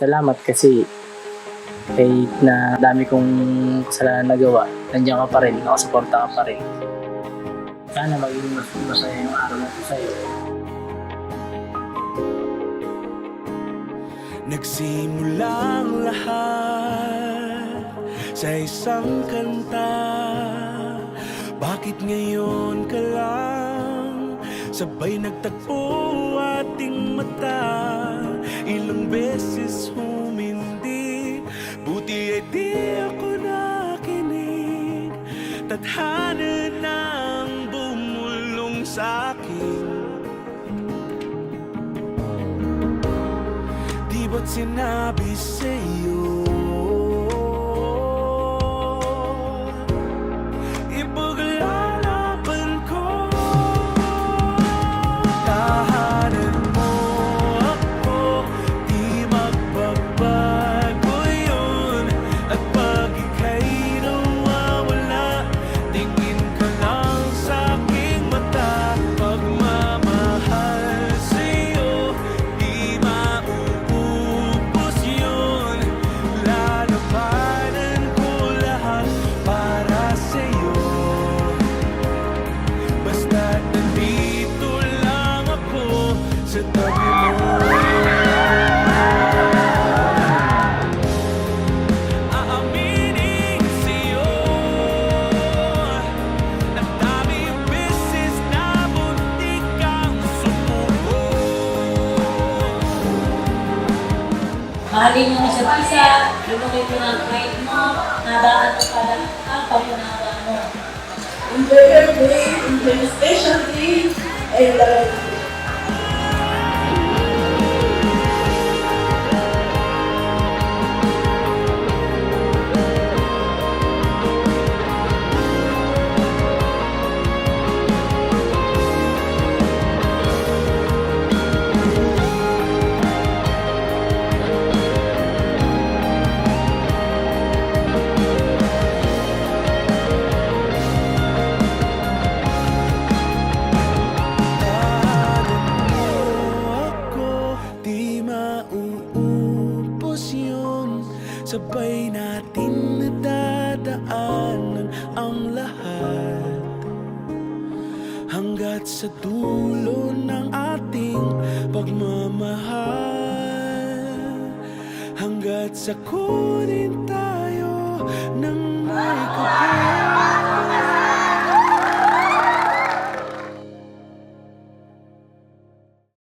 Salamat kasi kahit na dami kong kasalanan nagawa, nandiyan ka pa rin, nakasuporta ka pa rin. Sana maging mas masaya yung araw na ito sa'yo. Nagsimula ang lahat sa isang kanta. Bakit ngayon ka lang sabay nagtagpo ating mata? Ilang beses humindi, buti ay di ako nakinig. Tadhana nang bumulong sa'kin. Di ba't sinabi sa'yo ipaglalaban ko? Tahanan mo ako, di magbabago yun. At pag ika'y nawawala, tingin ka lang sa'king mata. Pagmamahal sa'yo, di mauubos yun. Lalabanan ko lahat para sa'yo. Basta't nandito lang ako sa tabi mo. Aaminin sa'yo, ang daming beses na muntik kang sumuko. Mahalin mo sa isa, lumagay mo ng kahit mo, nadaan mo pa lang ang papunahara mo. Enjoy your day, enjoy your special day, and Ako, di mauubos yun. Sabay natin nadadaanan ang lahat hanggat sa dulo ng ating pagmamahal. Hanggat sa kunin tayo